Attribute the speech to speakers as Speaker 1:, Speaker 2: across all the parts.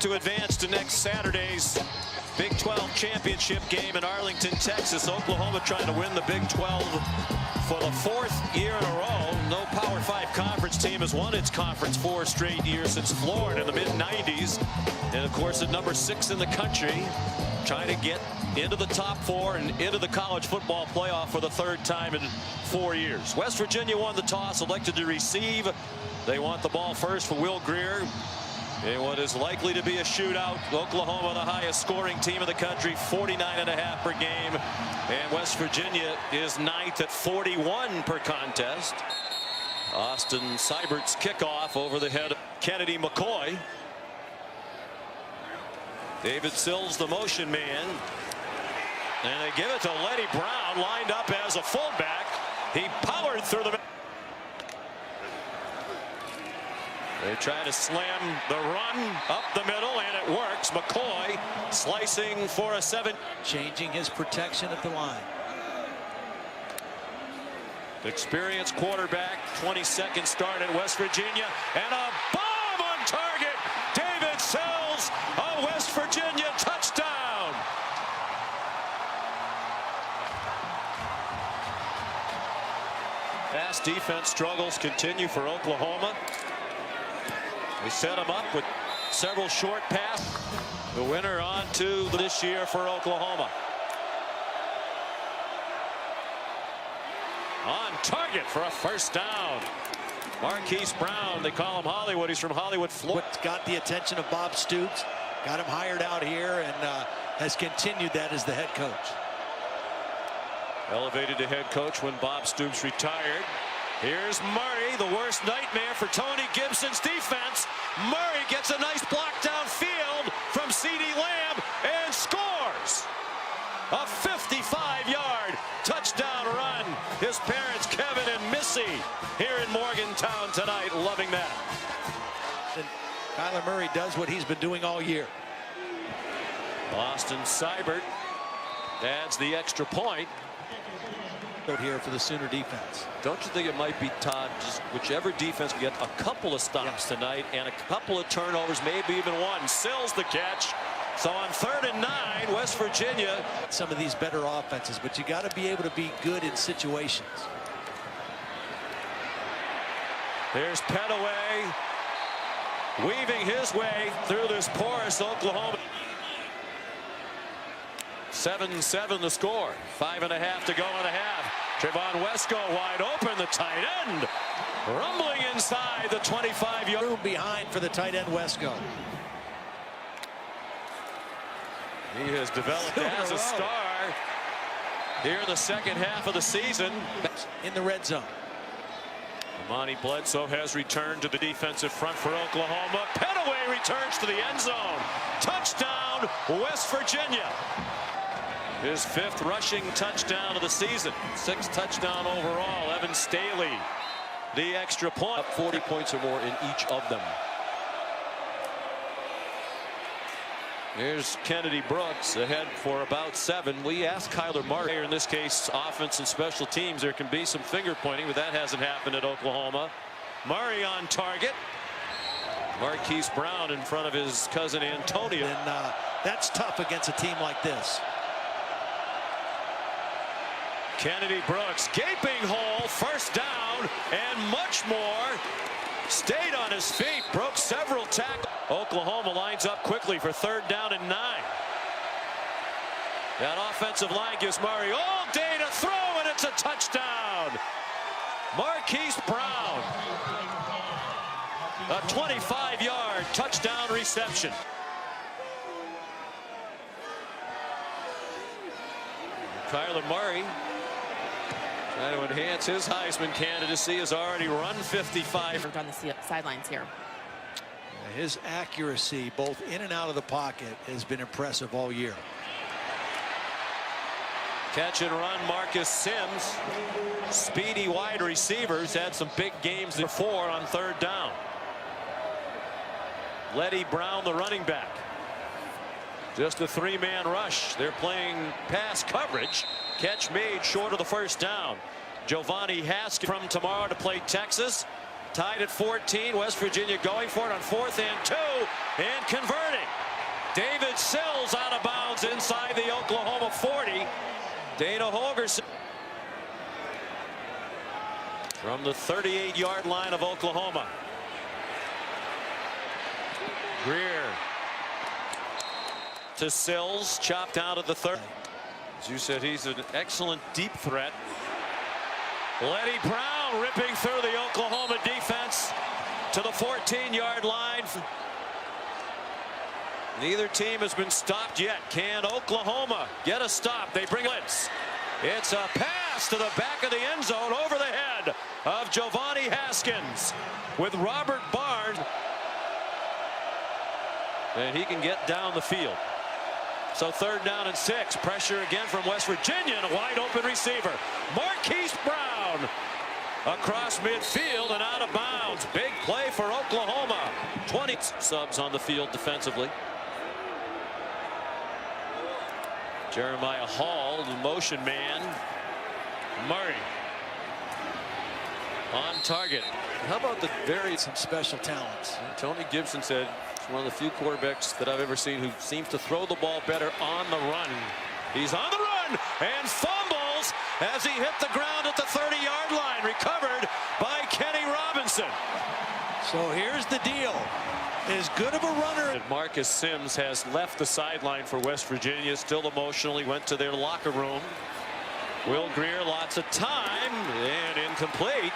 Speaker 1: to advance to next Saturday's Big 12 championship game in Arlington, Texas. Oklahoma trying to win the Big 12 for the 4th year in a row. No Power 5 conference team has won its conference 4 straight years since Florida in the mid-90s. And of course at number 6 in the country, trying to get into the top 4 and into the college football playoff for the 3rd time in 4 years. West Virginia won the toss, elected to receive. They want the ball first for Will Greer. In what is likely to be a shootout. Oklahoma, the highest scoring team in the country, 49.5 per game. And West Virginia is 9th at 41 per contest. Austin Seibert's kickoff over the head of Kennedy McCoy. David Sills, the motion man. And they give it to Letty Brown, lined up as a fullback. He powered through the... They try to slam the run up the middle, and it works. McCoy slicing for a 7.
Speaker 2: Changing his protection at the line.
Speaker 1: Experienced quarterback, 22nd start at West Virginia, and a bomb on target. David Sills, a West Virginia touchdown. Pass defense struggles continue for Oklahoma. They set him up with several short passes. The winner on to this year for Oklahoma. On target for a first down. Marquise Brown, they call him Hollywood. He's from Hollywood, Florida.
Speaker 2: Got the attention of Bob Stoops. Got him hired out here and has continued that as the head coach.
Speaker 1: Elevated to head coach when Bob Stoops retired. Here's Murray, the worst nightmare for Tony Gibson's defense. Murray gets a nice block downfield from CeeDee Lamb and scores. A 55-yard touchdown run. His parents, Kevin and Missy, here in Morgantown tonight, loving that.
Speaker 2: And Kyler Murray does what he's been doing all year.
Speaker 1: Austin Seibert adds the extra point.
Speaker 2: Here for the Sooner defense.
Speaker 1: Don't you think it might be, Todd, just whichever defense can get a couple of stops tonight and a couple of turnovers, maybe even one. Sills the catch. So on 3rd and 9, West Virginia.
Speaker 2: Some of these better offenses, but you got to be able to be good in situations.
Speaker 1: There's Petaway weaving his way through this porous Oklahoma. 7-7 the score. 5.5 to go in the half. Trevon Wesco wide open, the tight end. Rumbling inside the 25-yard.
Speaker 2: Room behind for the tight end Wesco.
Speaker 1: He has developed as a star here in the 2nd half of the season.
Speaker 2: In the red zone.
Speaker 1: Amani Bledsoe has returned to the defensive front for Oklahoma. Petaway returns to the end zone. Touchdown, West Virginia. His 5th rushing touchdown of the season. 6th touchdown overall. Evan Staley, the extra point. Up 40 points or more in each of them. Here's Kennedy Brooks ahead for about 7. We asked Kyler Murray, in this case offense and special teams, there can be some finger pointing, but that hasn't happened at Oklahoma. Murray on target. Marquise Brown in front of his cousin Antonio.
Speaker 2: And that's tough against a team like this.
Speaker 1: Kennedy Brooks, gaping hole, first down, and much more. Stayed on his feet, broke several tackles. Oklahoma lines up quickly for 3rd down and 9. That offensive line gives Murray all day to throw, and it's a touchdown. Marquise Brown. A 25-yard touchdown reception. Kyler Murray, trying to enhance his Heisman candidacy, has already run 55.
Speaker 3: On the sidelines here.
Speaker 2: His accuracy, both in and out of the pocket, has been impressive all year.
Speaker 1: Catch and run, Marcus Sims. Speedy wide receivers, had some big games before on 3rd down. Letty Brown, the running back. Just a 3-man rush. They're playing pass coverage. Catch made short of the first down. Giovanni Haskins from tomorrow to play Texas. Tied at 14. West Virginia going for it on 4th and 2 and converting. David Sills out of bounds inside the Oklahoma 40. Dana Holgerson from the 38-yard line of Oklahoma. Greer to Sills, chopped out of the 30. As you said, he's an excellent deep threat. Letty Brown ripping through the Oklahoma defense to the 14-yard line. Neither team has been stopped yet. Can Oklahoma get a stop? They bring it. It's a pass to the back of the end zone over the head of Giovanni Haskins with Robert Barnes. And he can get down the field. So 3rd down and 6. Pressure again from West Virginia and a wide open receiver. Marquise Brown across midfield and out of bounds. Big play for Oklahoma. 20 subs on the field defensively. Jeremiah Hall, the motion man. Murray on target. How about the some special talents? Tony Gibson said it's one of the few quarterbacks that I've ever seen who seems to throw the ball better on the run. He's on the run and fumbles as he hit the ground at the 30-yard line. Recovered by Kenny Robinson.
Speaker 2: So here's the deal. As good of a runner.
Speaker 1: Marcus Sims has left the sideline for West Virginia. Still emotional. He went to their locker room. Will Greer, lots of time, and incomplete.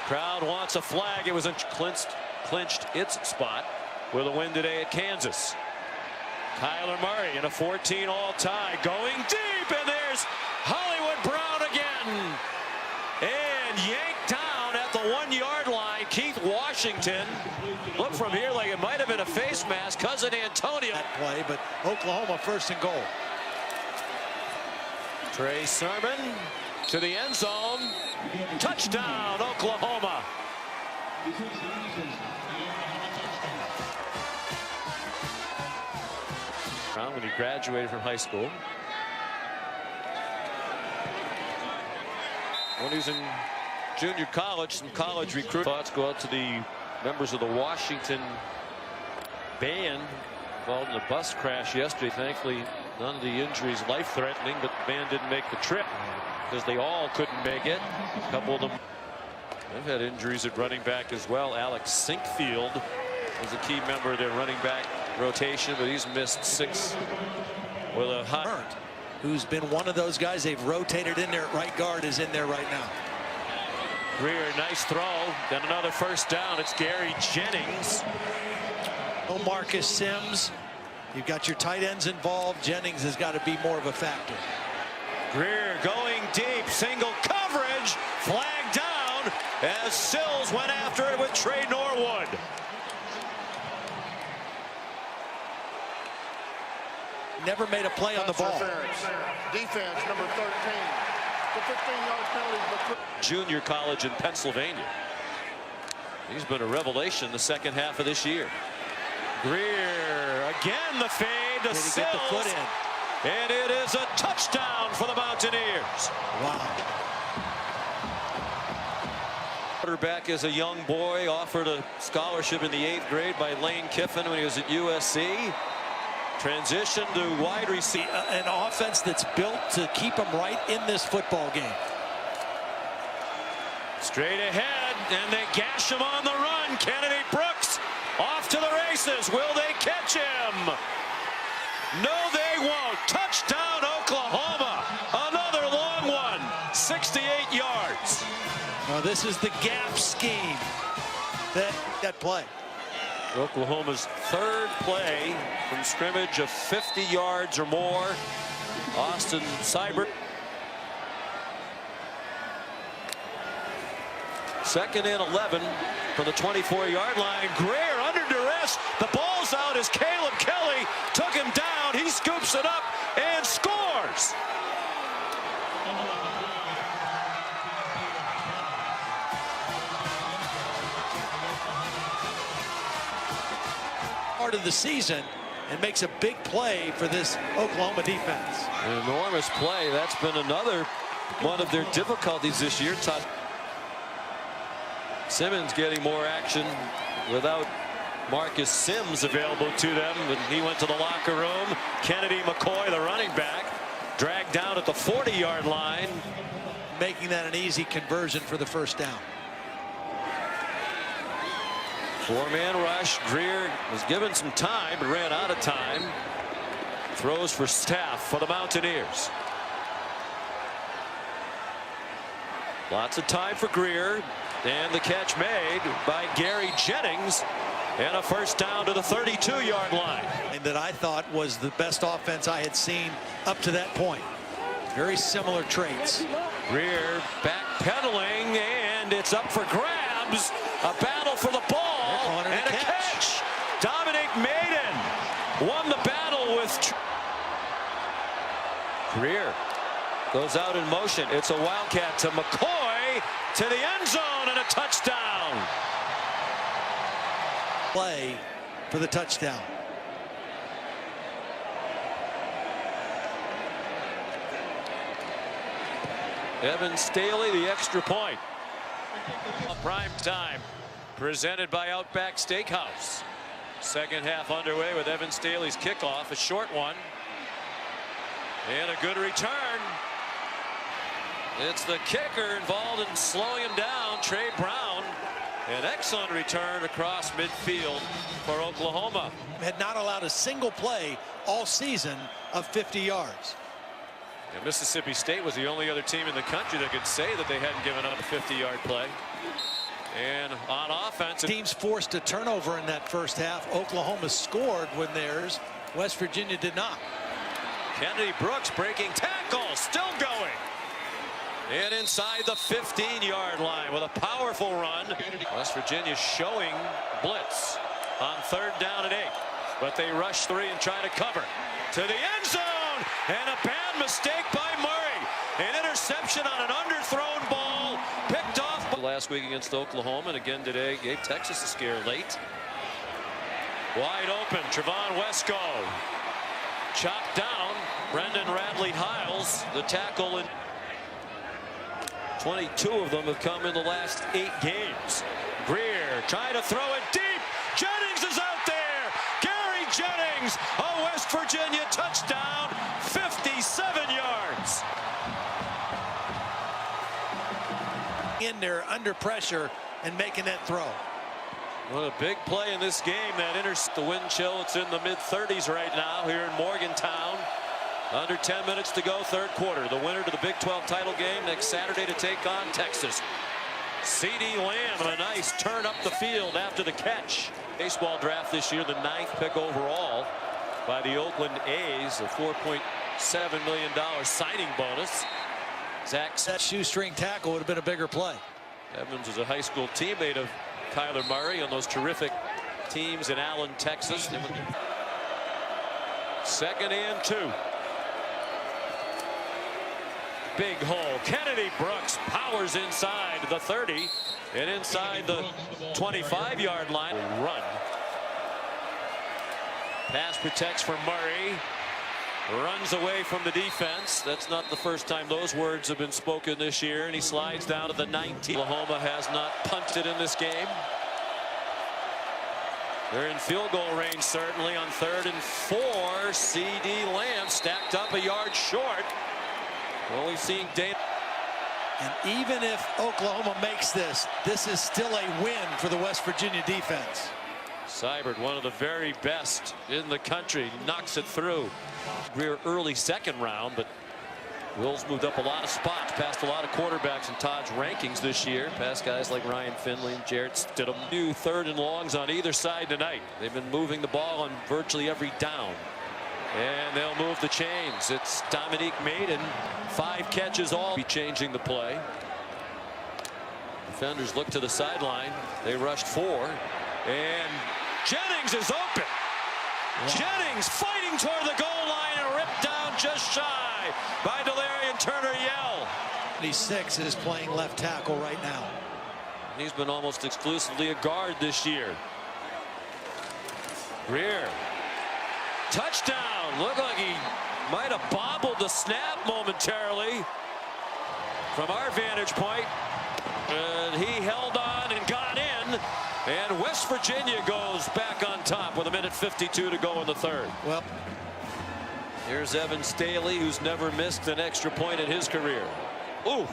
Speaker 1: Crowd wants a flag. It was clinched its spot with a win today at Kansas. Kyler Murray in a 14 all-tie, going deep, and there's Hollywood Brown again. And yanked down at the 1-yard line. Keith Washington. Look from here like it might have been a face mask. Cousin Antonio.
Speaker 2: That play, but Oklahoma 1st and goal.
Speaker 1: Trey Sermon to the end zone. Touchdown, Oklahoma. When he graduated from high school. When he was in junior college, some college recruit thoughts go out to the members of the Washington band involved in a bus crash yesterday. Thankfully, none of the injuries life-threatening, but the band didn't make the trip because they all couldn't make it. A couple of them have had injuries at running back as well. Alex Sinkfield was a key member of their running back rotation, but he's missed 6 with a hot.
Speaker 2: Who's been one of those guys they've rotated in there at right guard, is in there right now.
Speaker 1: Greer, nice throw. Then another 1st down. It's Gary Jennings.
Speaker 2: Oh, Marcus Sims. You've got your tight ends involved. Jennings has got to be more of a factor.
Speaker 1: Greer going deep. Single coverage. Flag down as Sills went after it with Trey Norwood.
Speaker 2: Never made a play on the ball.
Speaker 3: Defense number 13. The 15-yard penalty.
Speaker 1: Junior college in Pennsylvania. He's been a revelation the 2nd half of this year. Greer again, the fade to Sills.
Speaker 2: Get the foot in.
Speaker 1: And it is a touchdown for the Mountaineers.
Speaker 2: Wow.
Speaker 1: Quarterback is a young boy, offered a scholarship in the 8th grade by Lane Kiffin when he was at USC. Transition to wide receiver.
Speaker 2: An offense that's built to keep him right in this football game.
Speaker 1: Straight ahead, and they gash him on the run. Kennedy Brooks off to the races. Will they catch him? No, they won't. Touchdown, Oklahoma. Another long one. 68 yards.
Speaker 2: Now this is the gap scheme. That play.
Speaker 1: Oklahoma's 3rd play from scrimmage of 50 yards or more. Austin Seibert. 2nd and 11 from the 24-yard line. Greer under duress. The ball's out as Caleb Kelly took him down. He scoops it up and scores.
Speaker 2: Part of the season and makes a big play for this Oklahoma defense.
Speaker 1: An enormous play. That's been another one of their difficulties this year. Simmons getting more action without Marcus Sims available to them, but he went to the locker room. Kennedy McCoy, the running back, dragged down at the 40-yard line,
Speaker 2: making that an easy conversion for the first down.
Speaker 1: Four-man rush. Greer was given some time but ran out of time. Throws for Staff for the Mountaineers. Lots of time for Greer, and the catch made by Gary Jennings, and a first down to the 32-yard line.
Speaker 2: And that I thought was the best offense I had seen up to that point. Very similar traits.
Speaker 1: Greer backpedaling, and it's up for grabs. A battle for the ball, and a catch. Dominic Maiden won the battle with Greer. Goes out in motion. It's a wildcat to McCoy, to the end zone, and a touchdown.
Speaker 2: Play for the touchdown.
Speaker 1: Evan Staley, the extra point. Prime time, presented by Outback Steakhouse. Second half underway with Evan Staley's kickoff, a short one. And a good return. It's the kicker involved in slowing him down, Trey Brown. An excellent return across midfield for Oklahoma.
Speaker 2: Had not allowed a single play all season of 50 yards.
Speaker 1: And Mississippi State was the only other team in the country that could say that they hadn't given up a 50-yard play. And on offense,
Speaker 2: teams forced a turnover in that first half. Oklahoma scored when theirs. West Virginia did not.
Speaker 1: Kennedy Brooks breaking tackle, still going. And inside the 15-yard line with a powerful run. West Virginia showing blitz on third down and 8. But they rush 3 and try to cover. To the end zone. And a bad mistake by Murray. An interception on an underthrown ball. Picked off. Last week against Oklahoma, and again today gave Texas a scare late. Wide open. Trevon Wesco. Chopped down. Brendan Radley-Hiles, the tackle, and 22 of them have come in the last 8 games. Greer trying to throw it deep. Jennings is out there. Gary Jennings, a West Virginia touchdown, 57 yards.
Speaker 2: In there under pressure and making that throw.
Speaker 1: What a big play in this game. That the wind chill. It's in the mid-30s right now here in Morgantown. Under 10 minutes to go, third quarter. The winner to the Big 12 title game next Saturday to take on Texas. CeeDee Lamb, a nice turn up the field after the catch. Baseball draft this year, the 9th pick overall by the Oakland A's, a $4.7 million signing bonus.
Speaker 2: That shoestring tackle would have been a bigger play.
Speaker 1: Evans was a high school teammate of Kyler Murray on those terrific teams in Allen, Texas. Second and 2. Big hole. Kennedy Brooks powers inside the 30 and inside the 25-yard line. Run. Pass protects for Murray. Runs away from the defense. That's not the first time those words have been spoken this year. And he slides down to the 19. Oklahoma has not punted in this game. They're in field goal range certainly on 3rd and 4. CeeDee Lamb stacked up a yard short. Well, we've seen Dana.
Speaker 2: And even if Oklahoma makes this, this is still a win for the West Virginia defense.
Speaker 1: Seibert, one of the very best in the country, knocks it through. Greer early second round, but Will's moved up a lot of spots, past a lot of quarterbacks in Todd's rankings this year, past guys like Ryan Finley and Jarrett Stidham. New 3rd and longs on either side tonight. They've been moving the ball on virtually every down. And they'll move the chains. It's Dominic Maiden, 5 catches all. Be changing the play. Defenders look to the sideline. They rushed 4. And Jennings is open. Wow. Jennings fighting toward the goal line and ripped down just shy by Delarian Turner-Yell.
Speaker 2: 26 is playing left tackle right now.
Speaker 1: He's been almost exclusively a guard this year. Greer. Touchdown. Looked like he might have bobbled the snap momentarily from our vantage point. And he held on and got And West Virginia goes back on top with 1:52 to go in the third.
Speaker 2: Well,
Speaker 1: here's Evan Staley, who's never missed an extra point in his career. Ooh.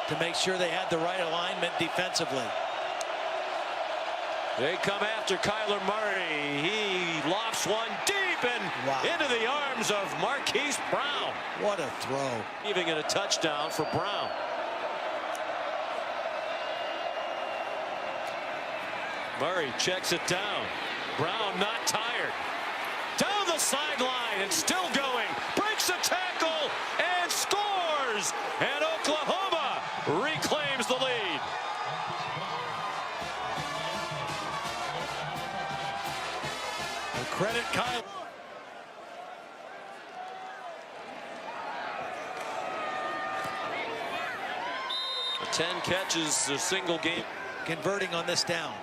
Speaker 2: to make sure they had the right alignment defensively.
Speaker 1: They come after Kyler Murray. He lofts one deep and into the arms of Marquise Brown.
Speaker 2: What a throw.
Speaker 1: Even in a touchdown for Brown. Murray checks it down. Brown not tired. Down the sideline and still going. Breaks a tackle and scores. And Oklahoma reclaims the lead.
Speaker 2: Credit Kyle.
Speaker 1: A 10 catches, a single game.
Speaker 2: Converting on this down.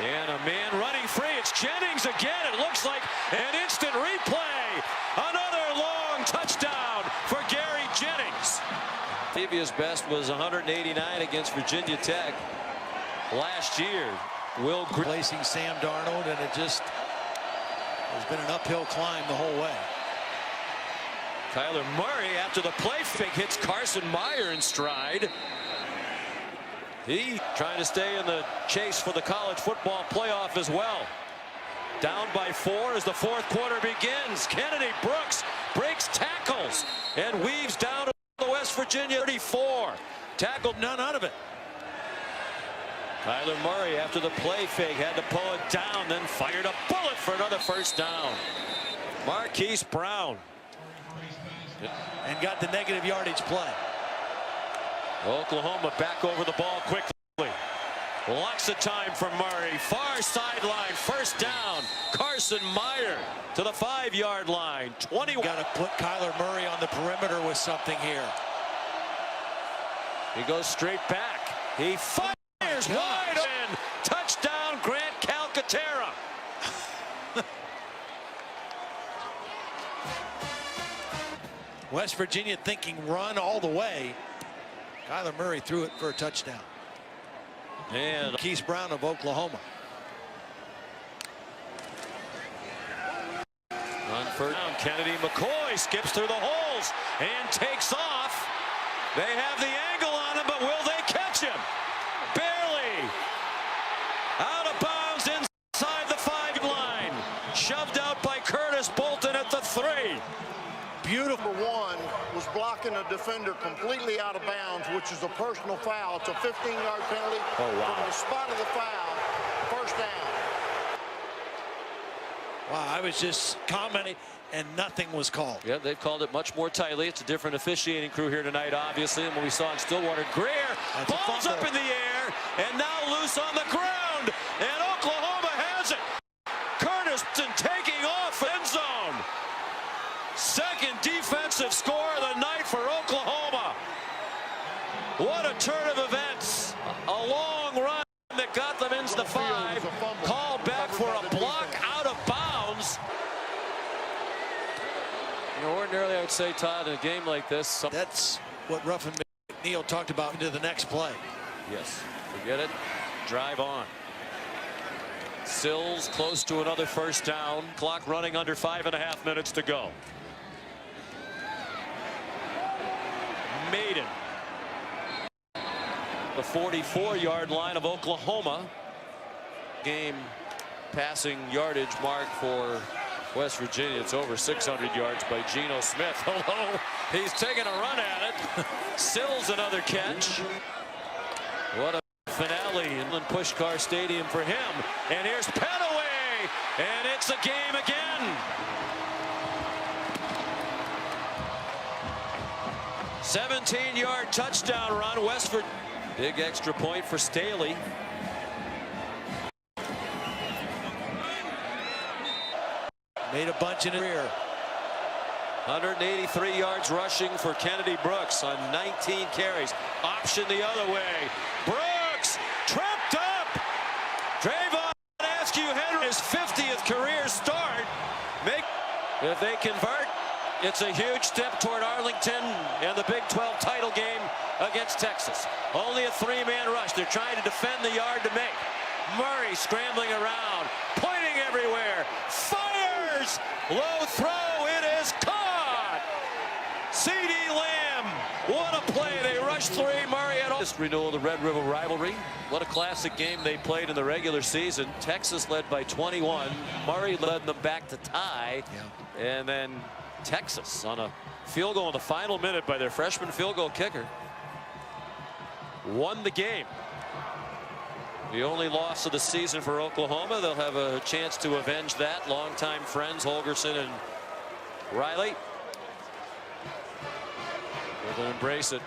Speaker 1: And a man running free. It's Jennings again. It looks like an instant replay. Another long touchdown for Gary Jennings. Previous best was 189 against Virginia Tech last year. Will
Speaker 2: replacing Sam Darnold, and it just has been an uphill climb the whole way.
Speaker 1: Kyler Murray, after the play fake, hits Carson Meyer in stride. He trying to stay in the chase for the college football playoff as well. Down by 4 as the fourth quarter begins. Kennedy Brooks breaks tackles and weaves down to the West Virginia 34. Tackled none out of it. Kyler Murray, after the play fake, had to pull it down, then fired a bullet for another first down. Marquise Brown.
Speaker 2: And got the negative yardage play.
Speaker 1: Oklahoma back over the ball quickly. Lots of time for Murray. Far sideline, first down. Carson Meyer to the 5-yard line. 20.
Speaker 2: Got to put Kyler Murray on the perimeter with something here.
Speaker 1: He goes straight back. He fires wide open. Touchdown, Grant Calcaterra.
Speaker 2: West Virginia thinking run all the way. Kyler Murray threw it for a touchdown.
Speaker 1: And
Speaker 2: Keith Brown of Oklahoma.
Speaker 1: On first down, Kennedy McCoy skips through the holes and takes off. They have the angle on him, but will they catch him? Barely. Out of bounds inside the 5-line. Shoved out by Curtis Bolton at the 3.
Speaker 2: Beautiful.
Speaker 3: Number 1 was blocking a defender completely out of bounds, which is a personal foul. It's a 15-yard penalty from the spot of the foul. First down.
Speaker 2: Wow, I was just commenting, and nothing was called.
Speaker 1: Yeah, they've called it much more tightly. It's a different officiating crew here tonight, obviously, and what we saw in Stillwater. Greer, ball's up in the air, and now loose on the ground, and Oklahoma has it. Curtis taking off end zone. Second defensive score of the night for Oklahoma. What a turn of events. A long run that got them into the 5. Called back for a block out of bounds. You know, ordinarily I would say, Todd, in a game like this.
Speaker 2: That's what Ruffin McNeil talked about into the next play.
Speaker 1: Yes, forget it. Drive on. Sills close to another first down. Clock running under 5.5 minutes to go. Maiden. The 44-yard line of Oklahoma. Game passing yardage mark for West Virginia. It's over 600 yards by Geno Smith. Hello. He's taking a run at it. Sills another catch. What a finale in Pushkar Stadium for him. And here's Petaway. And it's a game again. 17-yard touchdown run. West Virginia. Big extra point for Staley.
Speaker 2: Made a bunch in the rear.
Speaker 1: 183 yards rushing for Kennedy Brooks on 19 carries. Option the other way. Brooks tripped up. Trayvon Askew Henry, his 50th career start. If they convert, it's a huge step toward Arlington and the Big 12 title game against Texas. Only a three-man rush. They're trying to defend the yard to make. Murray scrambling around, pointing everywhere, fires, low throw, it is caught. C.D. Lamb, what a play. They rushed three. Murray at all. This renewal of the Red River rivalry. What a classic game they played in the regular season. Texas led by 21. Murray led them back to tie. And then Texas on a field goal in the final minute by their freshman field goal kicker won the game. The only loss of the season for Oklahoma. They'll have a chance to avenge that. Longtime friends Holgorsen and Riley. They'll embrace it.